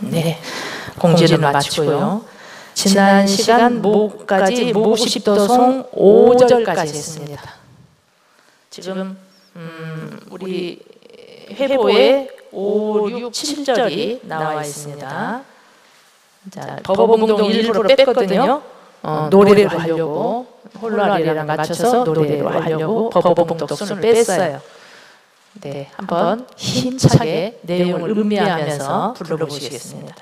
네, 공지를 마치고요. 지난 시간 모까지 모십도송 5절까지 했습니다. 지금 우리 회보에 5, 6, 7절이 나와 있습니다. 자, 법어봉동 일부러 뺐거든요. 노래로 하려고, 홀라리랑 맞춰서 노래로 하려고 법어봉독순을 뺐어요. 네, 한번 힘차게 내용을 음미하면서 불러보시겠습니다.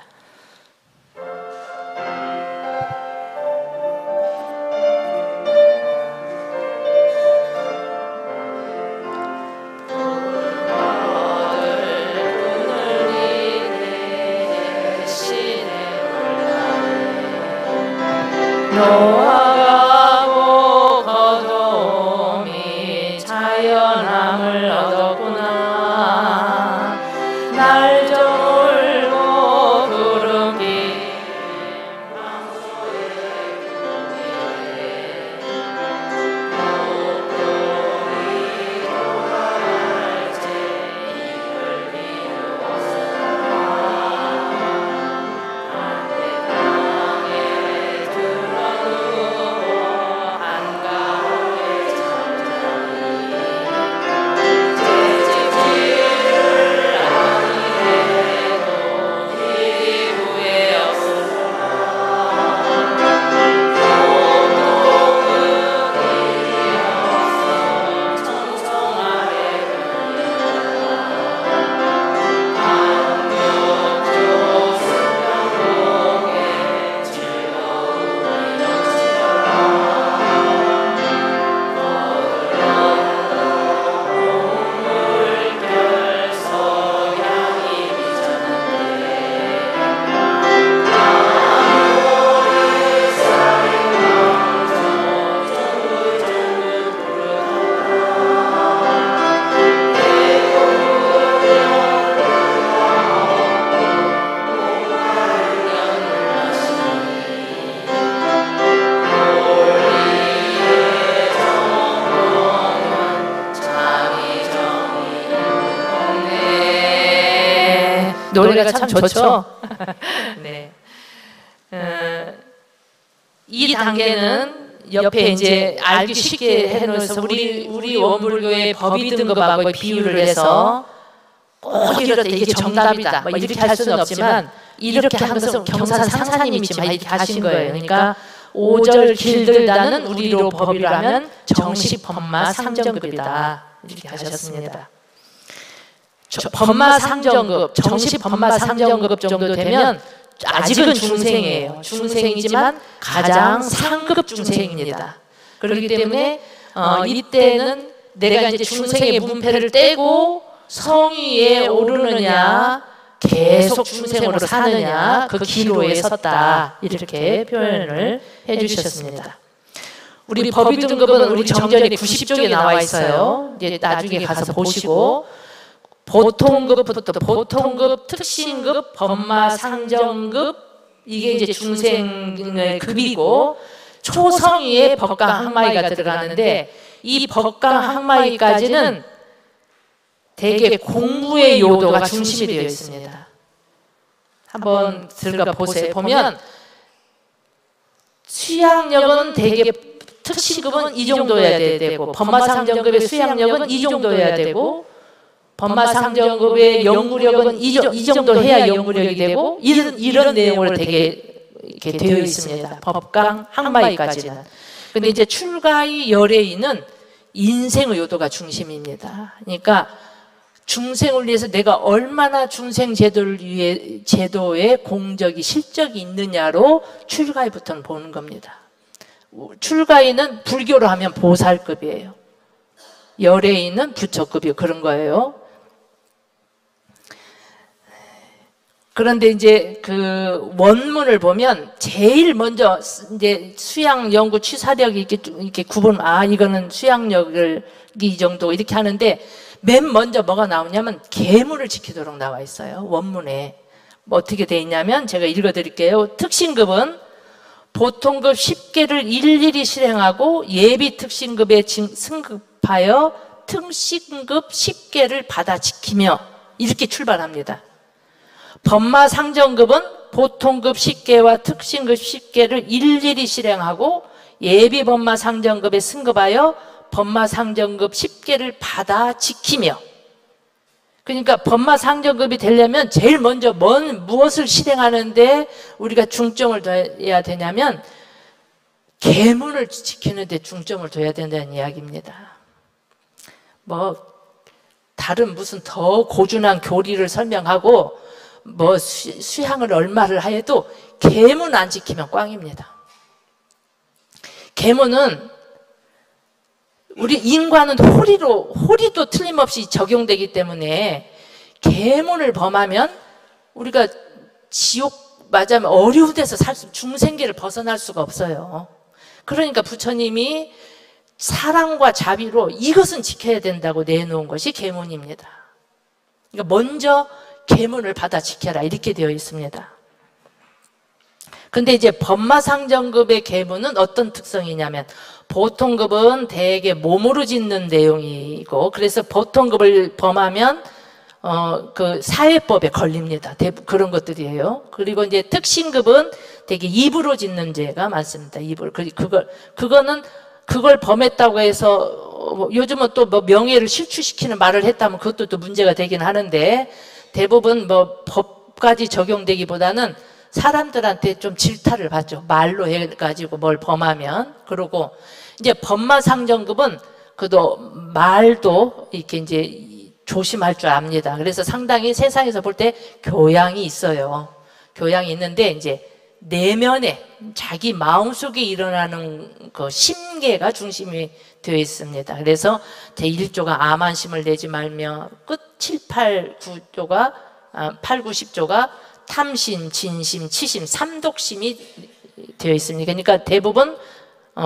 노하고 거둠이 자연함을 얻었구나. 날 저물고 구름 긴 방소에 목동이 돌아갈 때 입을 비우었으나 노래가 참 좋죠. 네. 이 단계는 옆에 이제 알기 쉽게 해놓아서 우리 원불교의 법이 등급하고 비유를 해서 꼭 이렇다 이게 정답이다 뭐 이렇게 할 수는 없지만 이렇게 한 것은 경산 상사님이 지금 이렇게 하신 거예요. 그러니까 5절 길들다는 우리로 법이라면 정식 법마 상정급이다 이렇게 하셨습니다. 법마 상정급, 정식 법마 상정급 정도 되면 아직은 중생이에요. 중생이지만 가장 상급 중생입니다. 그렇기 때문에 이때는 내가 이제 중생의 문패를 떼고 성위에 오르느냐 계속 중생으로 사느냐 그 기로에 섰다 이렇게 표현을 해주셨습니다. 우리 법의 등급은 우리 정전이 90쪽에 나와 있어요. 이제 나중에 가서 보시고 보통급부터 보통급, 특신급, 법마 상정급 이게 이제 중생의 급이고 초성위에 법강 항마이가 들어가는데 이 법강 항마이까지는 대개 공부의 요도가 중심이 되어 있습니다. 한번 들어가 보세요. 보면 수양력은 대개 특신급은 이 정도여야 되고 법마 상정급의 수양력은 이 정도여야 되고 법마 상정급의 연구력은 이 정도 해야 연구력이 되고 이런 내용으로 되게 이렇게 되어 있습니다. 법강 항마이까지는. 근데 이제 출가의 열애인은 인생의 요도가 중심입니다. 그러니까 중생을 위해서 내가 얼마나 중생 제도의 공적이 실적이 있느냐로 출가의부터는 보는 겁니다. 출가의는 불교로 하면 보살급이에요. 열애인은 부처급이요. 그런 거예요. 그런데 이제 그 원문을 보면 제일 먼저 이제 수양 연구 취사력이 이렇게 구분, 이거는 수양력을 이 정도 이렇게 하는데 맨 먼저 뭐가 나오냐면 계물을 지키도록 나와 있어요. 원문에. 뭐 어떻게 돼 있냐면 제가 읽어 드릴게요. 특신급은 보통급 10개를 일일이 실행하고 예비 특신급에 승급하여 특신급 10개를 받아 지키며 이렇게 출발합니다. 법마상정급은 보통급 10개와 특신급 10개를 일일이 실행하고 예비 법마상정급에 승급하여 법마상정급 10개를 받아 지키며, 그러니까 법마상정급이 되려면 제일 먼저 무엇을 실행하는데 우리가 중점을 둬야 되냐면 계문을 지키는 데 중점을 둬야 된다는 이야기입니다. 다른 무슨 더 고준한 교리를 설명하고 수양을 얼마를 하여도 계문 안 지키면 꽝입니다. 계문은 우리 인과는 호리도 틀림없이 적용되기 때문에 계문을 범하면 우리가 지옥 맞으면 어려운 데서 중생계를 벗어날 수가 없어요. 그러니까 부처님이 사랑과 자비로 이것은 지켜야 된다고 내놓은 것이 계문입니다. 그러니까 먼저 계문을 받아 지켜라 이렇게 되어 있습니다. 근데 이제 법마상정급의 계문은 어떤 특성이냐면, 보통급은 대개 몸으로 짓는 내용이고, 그래서 보통급을 범하면 그 사회법에 걸립니다. 그런 것들이에요. 그리고 이제 특신급은 되게 입으로 짓는 죄가 많습니다. 입으로. 그걸 범했다고 해서 요즘은 또 명예를 실추시키는 말을 했다면 그것도 또 문제가 되긴 하는데, 대부분 법까지 적용되기보다는 사람들한테 좀 질타를 받죠. 말로 해가지고 뭘 범하면. 그러고 이제 법마상정급은 그도 말도 이렇게 이제 조심할 줄 압니다. 그래서 상당히 세상에서 볼 때 교양이 있어요. 교양이 있는데 이제 내면에 자기 마음속에 일어나는 그 심계가 중심이 되어 있습니다. 그래서 제1조가 암한심을 내지 말며, 끝 7, 8, 9조가 8, 9, 10조가 탐심, 진심, 치심, 삼독심이 되어 있습니다. 그러니까 대부분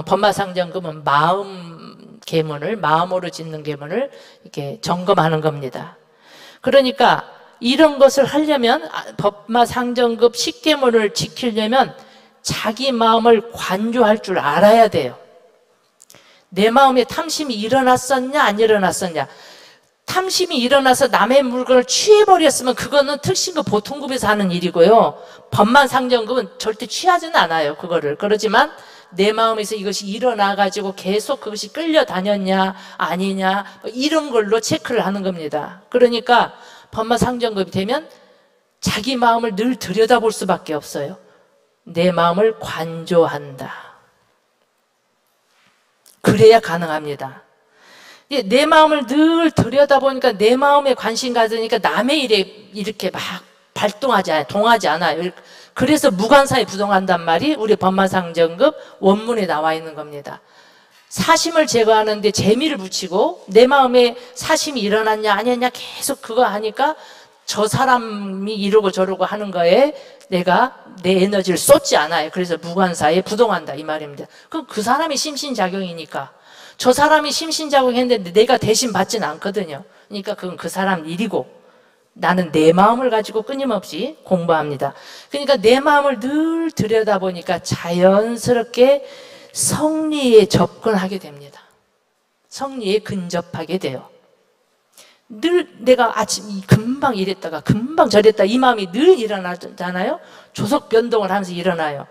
법마상정급은 마음으로 짓는 계문을 이렇게 점검하는 겁니다. 그러니까 이런 것을 하려면, 법마상정급 10계문을 지키려면 자기 마음을 관조할 줄 알아야 돼요. 내 마음에 탐심이 일어났었냐 안 일어났었냐. 탐심이 일어나서 남의 물건을 취해버렸으면 그거는 특신급 보통급에서 하는 일이고요, 법마상정급은 절대 취하지는 않아요. 그러지만 내 마음에서 이것이 일어나가지고 계속 그것이 끌려다녔냐 아니냐 이런 걸로 체크를 하는 겁니다. 그러니까 법마상정급이 되면 자기 마음을 늘 들여다볼 수밖에 없어요. 내 마음을 관조한다. 그래야 가능합니다. 내 마음을 늘 들여다보니까 내 마음에 관심 가지니까 남의 일에 이렇게 막 동하지 않아요. 그래서 무관사에 부동한단 말이 우리 법마상정급 원문에 나와 있는 겁니다. 사심을 제거하는데 재미를 붙이고 내 마음에 사심이 일어났냐 아니었냐 계속 그거 하니까 저 사람이 이러고 저러고 하는 거에 내가 내 에너지를 쏟지 않아요. 그래서 무관사에 부동한다 이 말입니다. 그럼 그 사람이 심신작용이니까, 저 사람이 심신작용했는데 내가 대신 받지는 않거든요. 그러니까 그건 그 사람 일이고, 나는 내 마음을 가지고 끊임없이 공부합니다. 그러니까 내 마음을 늘 들여다보니까 자연스럽게 성리에 접근하게 됩니다. 성리에 근접하게 돼요. 늘 내가 아침 금방 이랬다가 금방 저랬다 이 마음이 늘 일어나잖아요. 조속 변동을 하면서 일어나요.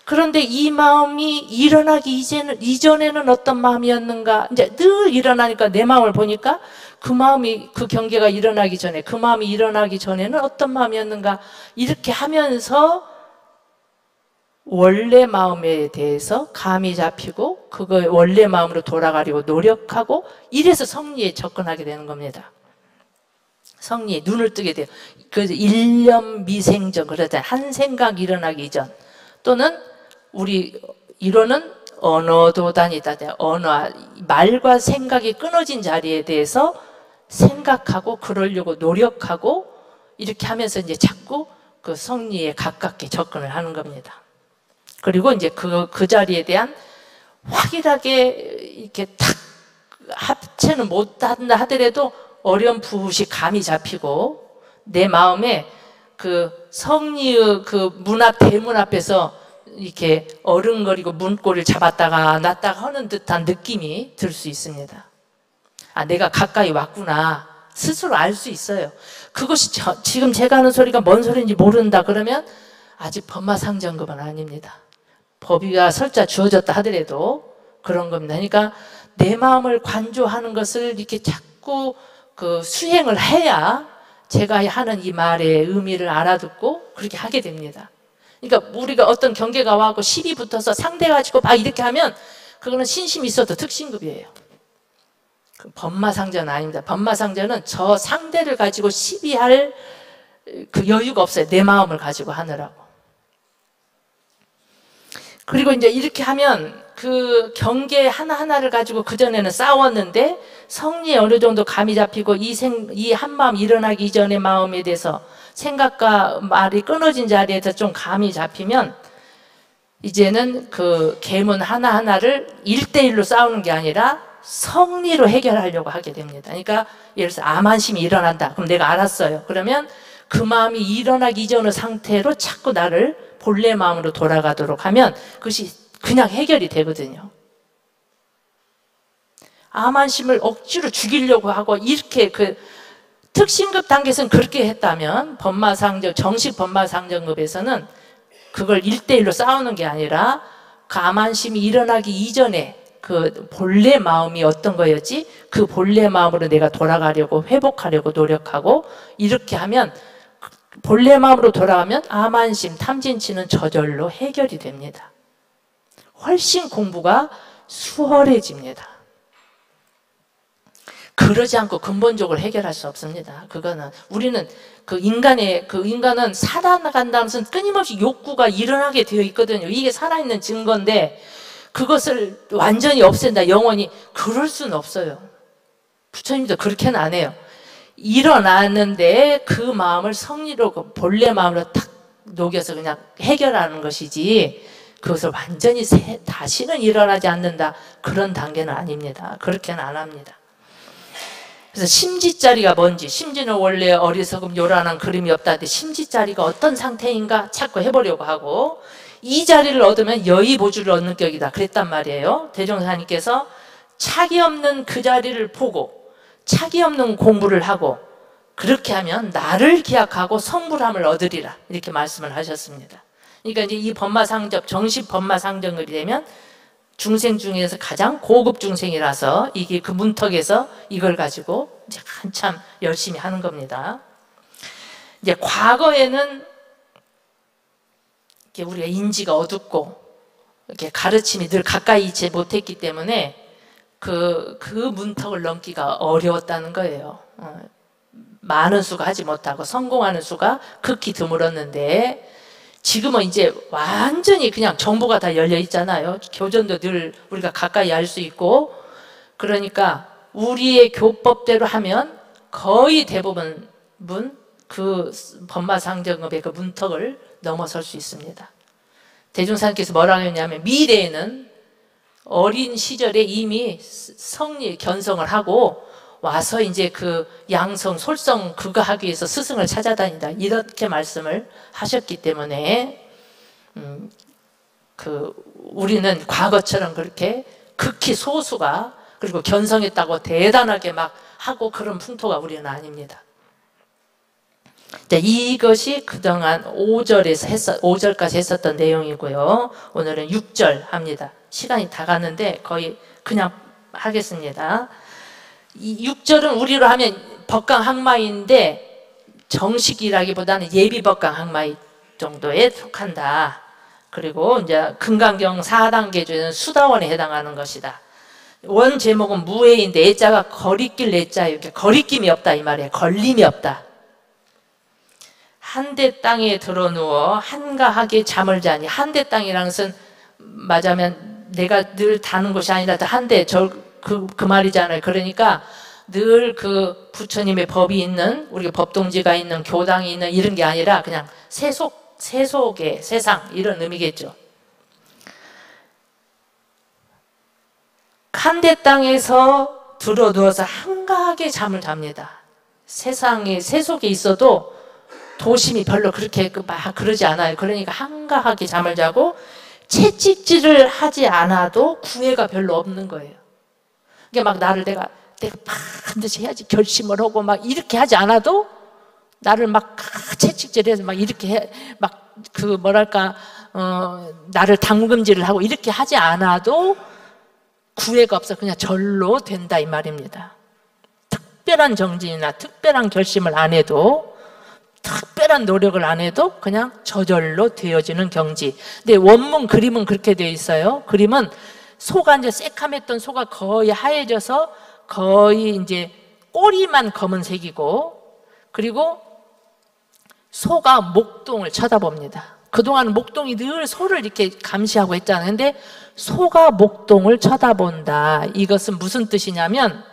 그런데 이 마음이 일어나기 이전에는 어떤 마음이었는가, 이제 늘 일어나니까 내 마음을 보니까 그 마음이, 그 경계가 일어나기 전에, 그 마음이 일어나기 전에는 어떤 마음이었는가, 이렇게 하면서 원래 마음에 대해서 감이 잡히고 그거 원래 마음으로 돌아가려고 노력하고, 이래서 성리에 접근하게 되는 겁니다. 성리에 눈을 뜨게 돼요. 그래서 일념 미생전, 그러잖아요. 한 생각 일어나기 이전, 또는 우리 이론은 언어도단이다. 말과 생각이 끊어진 자리에 대해서 생각하고 그러려고 노력하고 이렇게 하면서 이제 자꾸 그 성리에 가깝게 접근을 하는 겁니다. 그리고 이제 그 자리에 대한 확실하게 이렇게 탁 합체는 못한다 하더라도 어렴풋이 감이 잡히고, 내 마음에 그 성리의 그 문 앞, 대문 앞에서 이렇게 어른거리고 문고리를 잡았다가 놨다가 하는 듯한 느낌이 들 수 있습니다. 아, 내가 가까이 왔구나. 스스로 알 수 있어요. 그것이 지금 제가 하는 소리가 뭔 소리인지 모른다 그러면 아직 법마상정급은 아닙니다. 법위가 설자 주어졌다 하더라도 그런 겁니다. 그러니까 내 마음을 관조하는 것을 이렇게 자꾸 그 수행을 해야 제가 하는 이 말의 의미를 알아듣고 그렇게 하게 됩니다. 그러니까 우리가 어떤 경계가 와고 시비 붙어서 상대 가지고 막 이렇게 하면 그거는 신심이 있어도 특신급이에요. 그 법마상전은 아닙니다. 법마상전은 저 상대를 가지고 시비할 그 여유가 없어요. 내 마음을 가지고 하느라고. 그리고 이제 이렇게 하면 그 경계 하나하나를 가지고 그전에는 싸웠는데 성리에 어느 정도 감이 잡히고 이 한마음 일어나기 이전의 마음에 대해서 생각과 말이 끊어진 자리에서 좀 감이 잡히면 이제는 그 계문 하나하나를 1대1로 싸우는 게 아니라 성리로 해결하려고 하게 됩니다. 그러니까 예를 들어서 암한심이 일어난다. 그럼 내가 알았어요. 그러면 그 마음이 일어나기 이전의 상태로 자꾸 나를 본래 마음으로 돌아가도록 하면 그것이 그냥 해결이 되거든요. 암한심을 억지로 죽이려고 하고 이렇게 그 특신급 단계에서는 그렇게 했다면 법마상정, 정식 법마상정급에서는 그걸 1대1로 싸우는 게 아니라 그 암한심이 일어나기 이전에 그 본래 마음이 어떤 거였지? 그 본래 마음으로 내가 돌아가려고 회복하려고 노력하고 이렇게 하면 본래 마음으로 돌아가면 암한심, 탐진치는 저절로 해결이 됩니다. 훨씬 공부가 수월해집니다. 그러지 않고 근본적으로 해결할 수 없습니다. 그거는 우리는 인간은 살아나간다는 것은 끊임없이 욕구가 일어나게 되어 있거든요. 이게 살아있는 증거인데 그것을 완전히 없앤다, 영원히. 그럴 수는 없어요. 부처님도 그렇게는 안 해요. 일어나는데 그 마음을 성리로 본래 마음으로 탁 녹여서 그냥 해결하는 것이지 그것을 완전히 다시는 일어나지 않는다, 그런 단계는 아닙니다. 그렇게는 안 합니다. 그래서 심지자리가 뭔지, 심지는 원래 어리석음 요란한 그림이 없다 하는데 심지자리가 어떤 상태인가 자꾸 해보려고 하고 이 자리를 얻으면 여의보주를 얻는 격이다 그랬단 말이에요. 대종사님께서 차기 없는 그 자리를 보고 차기 없는 공부를 하고 그렇게 하면 나를 기약하고 성불함을 얻으리라 이렇게 말씀을 하셨습니다. 그러니까 이제 이 법마상접, 정식 법마상정급이 되면 중생 중에서 가장 고급 중생이라서 이게 그 문턱에서 이걸 가지고 이제 한참 열심히 하는 겁니다. 이제 과거에는 이렇게 우리가 인지가 어둡고 이렇게 가르침이 늘 가까이 있지 못했기 때문에 그 문턱을 넘기가 어려웠다는 거예요. 많은 수가 하지 못하고 성공하는 수가 극히 드물었는데 지금은 이제 완전히 그냥 정보가 다 열려 있잖아요. 교전도 늘 우리가 가까이 할 수 있고 그러니까 우리의 교법대로 하면 거의 대부분 그 법마상정급의 그 문턱을 넘어설 수 있습니다. 대종사님께서 뭐라고 했냐면 미래에는 어린 시절에 이미 성리 견성을 하고 와서 이제 그 양성, 솔성 그거 하기 위해서 스승을 찾아다닌다 이렇게 말씀을 하셨기 때문에 우리는 과거처럼 그렇게 극히 소수가 그리고 견성했다고 대단하게 막 하고 그런 풍토가 우리는 아닙니다. 이것이 그동안 5절까지 했었던 내용이고요. 오늘은 6절 합니다. 시간이 다 갔는데 거의 그냥 하겠습니다. 이 6절은 우리로 하면 법강학마인데 정식이라기보다는 예비법강 학마이 정도에 속한다. 그리고 이제 금강경 4단계 중에는 수다원에 해당하는 것이다. 원 제목은 무해인데 애자가 거리낄 애자예요. 거리낌이 없다 이 말이에요. 걸림이 없다. 한대 땅에 들어누워 한가하게 잠을 자니, 한대 땅이라는 것은 맞으면 내가 늘 다는 곳이 아니라 한대 그 말이잖아요. 그러니까 늘 그 부처님의 법이 있는, 우리가 법동지가 있는, 교당이 있는 이런 게 아니라 그냥 세속의 세상 이런 의미겠죠. 한대 땅에서 들어 누워서 한가하게 잠을 잡니다. 세상에 세속에 있어도 도심이 별로 그렇게 막 그러지 않아요. 그러니까 한가하게 잠을 자고 채찍질을 하지 않아도 구애가 별로 없는 거예요. 그러니까 막 내가 내가 반드시 해야지 결심을 하고 막 이렇게 하지 않아도 나를 막 채찍질해서 막 이렇게 해, 막 그 뭐랄까 나를 당금질을 하고 이렇게 하지 않아도 구애가 없어 그냥 절로 된다 이 말입니다. 특별한 정진이나 특별한 결심을 안 해도 특별한 노력을 안 해도 그냥 저절로 되어지는 경지. 근데 원문 그림은 그렇게 되어 있어요. 그림은 소가 이제 새카맸던 소가 거의 하얘져서 거의 이제 꼬리만 검은색이고 그리고 소가 목동을 쳐다봅니다. 그동안 목동이 늘 소를 이렇게 감시하고 했잖아요. 근데 소가 목동을 쳐다본다. 이것은 무슨 뜻이냐면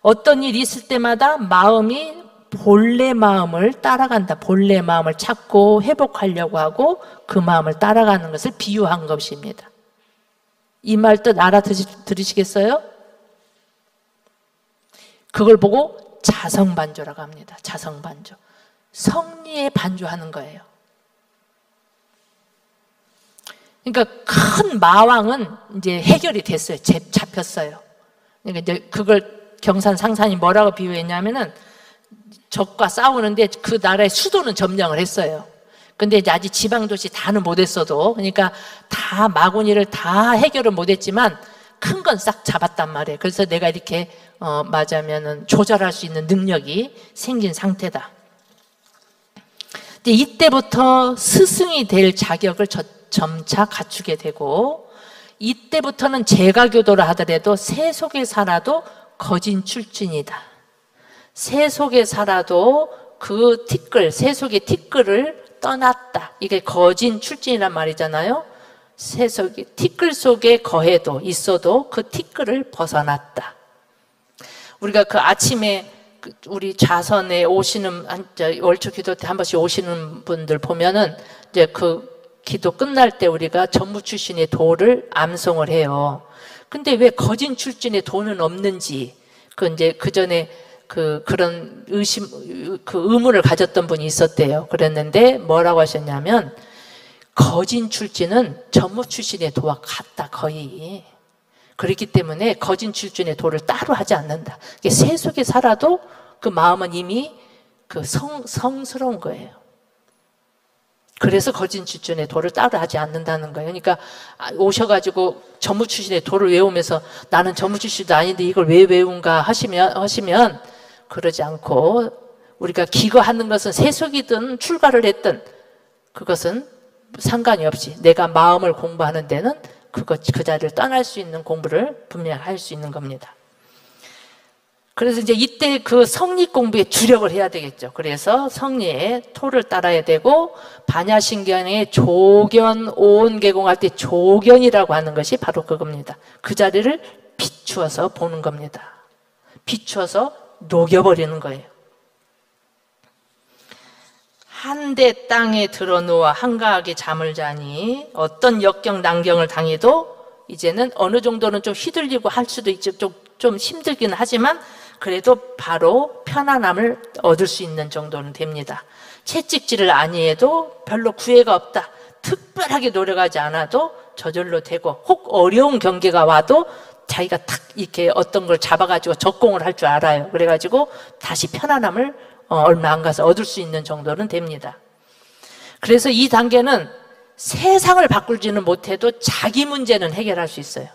어떤 일이 있을 때마다 마음이 본래 마음을 따라간다. 본래 마음을 찾고 회복하려고 하고 그 마음을 따라가는 것을 비유한 것입니다. 이 말 뜻 알아들으시겠어요? 그걸 보고 자성반조라고 합니다. 자성반조. 성리에 반조하는 거예요. 그러니까 큰 마왕은 이제 해결이 됐어요. 잡혔어요. 그러니까 이제 그걸 경산 상산이 뭐라고 비유했냐면은 적과 싸우는데 그 나라의 수도는 점령을 했어요. 근데 이제 아직 지방도시 다는 못했어도 그러니까 다 마구니를 다 해결을 못했지만 큰 건 싹 잡았단 말이에요. 그래서 내가 이렇게 맞으면은 조절할 수 있는 능력이 생긴 상태다. 근데 이때부터 스승이 될 자격을 점차 갖추게 되고 이때부터는 제가교도를 하더라도 새 속에 살아도 거진 출진이다. 새 속에 살아도 그 티끌, 새 속의 티끌을 떠났다. 이게 거진 출진이란 말이잖아요. 새 속에 티끌 속에 거해도 있어도 그 티끌을 벗어났다. 우리가 그 아침에 우리 자선에 오시는 월초 기도 때 한 번씩 오시는 분들 보면은 이제 그 기도 끝날 때 우리가 전무 출신의 도를 암송을 해요. 근데 왜 거진 출신의 도는 없는지 그 전에 그런 의문을 가졌던 분이 있었대요. 그랬는데 뭐라고 하셨냐면 거진 출신은 전무 출신의 도와 같다 거의. 그렇기 때문에 거진 출신의 도를 따로 하지 않는다. 새 속에 살아도 그 마음은 이미 성스러운 거예요. 그래서 거진 출신의 도를 따로 하지 않는다는 거예요. 그러니까 오셔가지고 전무 출신의 도를 외우면서 나는 전무 출신도 아닌데 이걸 왜 외운가 하시면 그러지 않고 우리가 기거하는 것은 새 속이든 출가를 했든 그것은 상관이 없이 내가 마음을 공부하는 데는 그 자리를 떠날 수 있는 공부를 분명히 할 수 있는 겁니다. 그래서 이제 이때 그 성리 공부에 주력을 해야 되겠죠. 그래서 성리의 토를 따라야 되고 반야신경의 조견 오온개공할 때 조견이라고 하는 것이 바로 그겁니다. 그 자리를 비추어서 보는 겁니다. 비추어서 녹여버리는 거예요. 한대 땅에 들어누워 한가하게 잠을 자니 어떤 역경 난경을 당해도 이제는 어느 정도는 좀 휘둘리고 할 수도 있죠. 좀 힘들기는 하지만 그래도 바로 편안함을 얻을 수 있는 정도는 됩니다. 채찍질을 아니해도 별로 구애가 없다. 특별하게 노력하지 않아도 저절로 되고 혹 어려운 경계가 와도 자기가 탁 이렇게 어떤 걸 잡아가지고 적공을 할 줄 알아요. 그래가지고 다시 편안함을 얼마 안 가서 얻을 수 있는 정도는 됩니다. 그래서 이 단계는 세상을 바꾸지는 못해도 자기 문제는 해결할 수 있어요.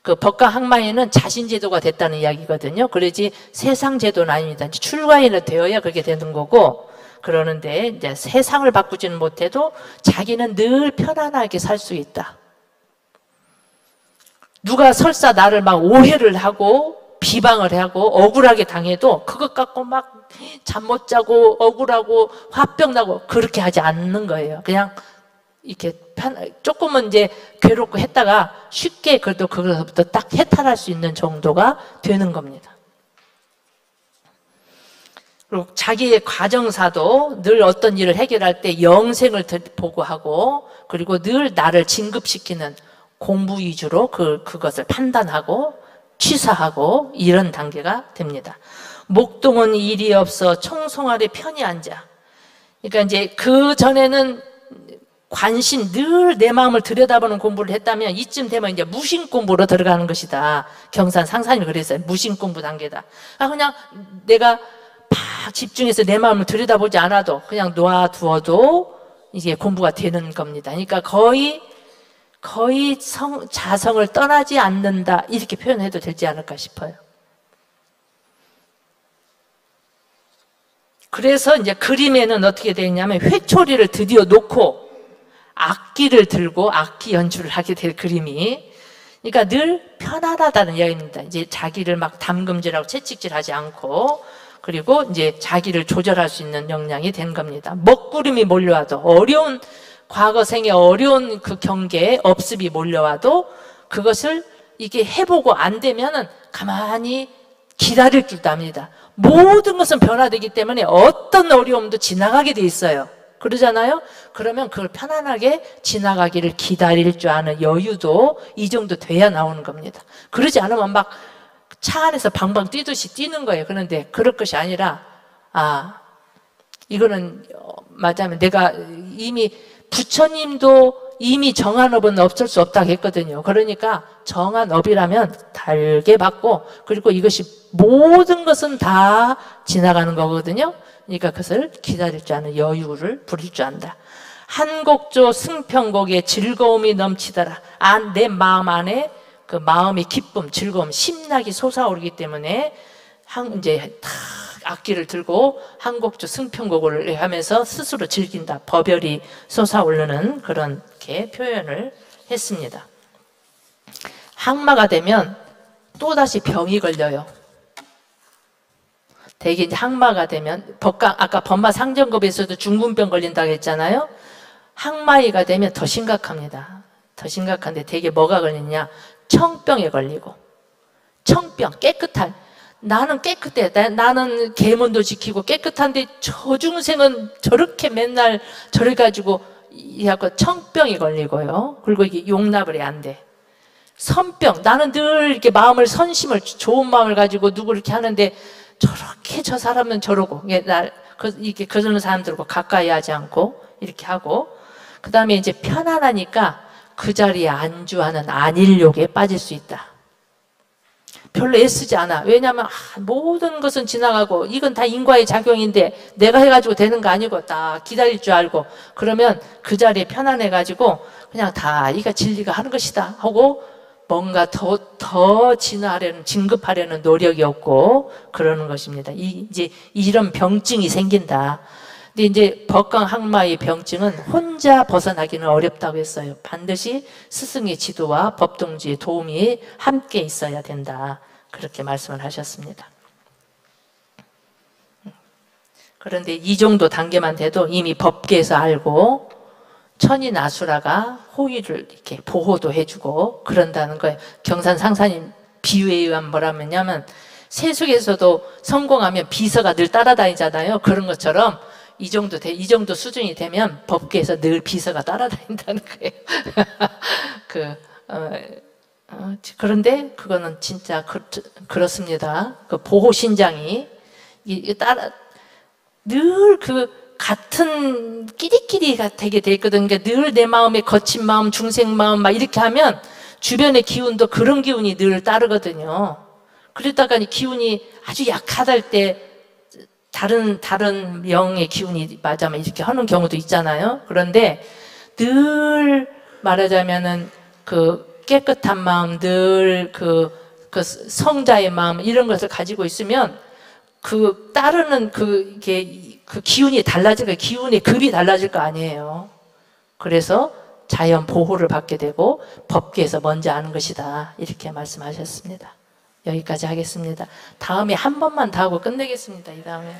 그 법과 항마에는 자신 제도가 됐다는 이야기거든요. 그러지 세상 제도는 아닙니다. 출가인은 되어야 그렇게 되는 거고 그러는데 이제 세상을 바꾸지는 못해도 자기는 늘 편안하게 살 수 있다. 누가 설사 나를 막 오해를 하고 비방을 하고 억울하게 당해도 그것 갖고 막 잠 못 자고 억울하고 화병 나고 그렇게 하지 않는 거예요. 그냥 이렇게 조금은 이제 괴롭고 했다가 쉽게 그래도 그것부터 딱 해탈할 수 있는 정도가 되는 겁니다. 그리고 자기의 과정사도 늘 어떤 일을 해결할 때 영생을 보고 하고 그리고 늘 나를 진급시키는 공부 위주로 그것을 판단하고 취사하고 이런 단계가 됩니다. 목동은 일이 없어 청송 아래 편히 앉아. 그러니까 이제 그 전에는 관심, 늘 내 마음을 들여다보는 공부를 했다면 이쯤 되면 이제 무심 공부로 들어가는 것이다. 경산 상사님이 그랬어요. 무심 공부 단계다. 그냥 내가 막 집중해서 내 마음을 들여다보지 않아도 그냥 놔두어도 이게 공부가 되는 겁니다. 그러니까 거의 자성을 떠나지 않는다, 이렇게 표현해도 되지 않을까 싶어요. 그래서 이제 그림에는 어떻게 되냐면 회초리를 드디어 놓고 악기를 들고 악기 연주를 하게 될 그림이, 그러니까 늘 편안하다는 이야기입니다. 이제 자기를 막 담금질하고 채찍질하지 않고, 그리고 이제 자기를 조절할 수 있는 역량이 된 겁니다. 먹구름이 몰려와도, 어려운 과거 생의 어려운 그 경계에 업습이 몰려와도 그것을 이게 해보고 안 되면은 가만히 기다릴 줄도 압니다. 모든 것은 변화되기 때문에 어떤 어려움도 지나가게 돼 있어요. 그러잖아요? 그러면 그걸 편안하게 지나가기를 기다릴 줄 아는 여유도 이 정도 돼야 나오는 겁니다. 그러지 않으면 막 차 안에서 방방 뛰듯이 뛰는 거예요. 그런데 그럴 것이 아니라, 이거는 맞아면 내가 이미 부처님도 이미 정한 업은 없을 수 없다고 했거든요. 그러니까 정한 업이라면 달게 받고, 그리고 이것이 모든 것은 다 지나가는 거거든요. 그러니까 그것을 기다릴 줄 아는 여유를 부릴 줄 안다. 한곡조 승평곡에 즐거움이 넘치더라. 내 마음 안에 그 마음의 기쁨, 즐거움, 심락이 솟아오르기 때문에 이제 다 악기를 들고 한곡조 승평곡을 하면서 스스로 즐긴다. 법열이 솟아오르는 그런 게 표현을 했습니다. 항마가 되면 또다시 병이 걸려요. 대개 이제 항마가 되면 아까 법마 상정급에서도 중군병 걸린다고 했잖아요. 항마이가 되면 더 심각합니다. 더 심각한데 대개 뭐가 걸리냐? 청병에 걸리고, 청병, 깨끗한, 나는 깨끗해. 나는 계문도 지키고 깨끗한데 저 중생은 저렇게 맨날 저래 가지고 청병이 걸리고요. 그리고 이게 용납을 해 안 돼. 선병, 나는 늘 이렇게 마음을 선심을, 좋은 마음을 가지고 누구 이렇게 하는데 저렇게 저 사람은 저러고, 이게 그러는 사람들과 가까이 하지 않고 이렇게 하고, 그 다음에 이제 편안하니까 그 자리에 안주하는 안일욕에 빠질 수 있다. 별로 애쓰지 않아. 왜냐하면 모든 것은 지나가고 이건 다 인과의 작용인데 내가 해가지고 되는 거 아니고 딱 기다릴 줄 알고, 그러면 그 자리에 편안해가지고 그냥 다 이가 진리가 하는 것이다 하고 뭔가 더 진화하려는, 진급하려는 노력이 없고 그러는 것입니다. 이제 이런 병증이 생긴다. 근데 이제 법강항마의 병증은 혼자 벗어나기는 어렵다고 했어요. 반드시 스승의 지도와 법동지의 도움이 함께 있어야 된다. 그렇게 말씀을 하셨습니다. 그런데 이 정도 단계만 돼도 이미 법계에서 알고 천인아수라가 호의를 이렇게 보호도 해주고 그런다는 거예요. 경산 상사님 비유에 의하면 뭐라면요, 세속에서도 성공하면 비서가 늘 따라다니잖아요. 그런 것처럼 이 정도 수준이 되면 법계에서 늘 비서가 따라다닌다는 거예요. 그런데 그거는 진짜 그렇습니다. 그 보호신장이 늘 같은 끼리끼리가 되게 돼 있거든요. 그러니까 늘 내 마음에 거친 마음, 중생 마음 막 이렇게 하면 주변의 기운도 그런 기운이 늘 따르거든요. 그러다가 기운이 아주 약하달 때 다른 영의 기운이 맞아면 이렇게 하는 경우도 있잖아요. 그런데 늘 말하자면은 그 깨끗한 마음, 늘 그 성자의 마음 이런 것을 가지고 있으면 그 따르는 그 기운이 달라질 거예요. 기운의 급이 달라질 거 아니에요. 그래서 자연 보호를 받게 되고 법계에서 먼저 아는 것이다. 이렇게 말씀하셨습니다. 여기까지 하겠습니다. 다음에 한 번만 더 하고 끝내겠습니다. 이 다음에.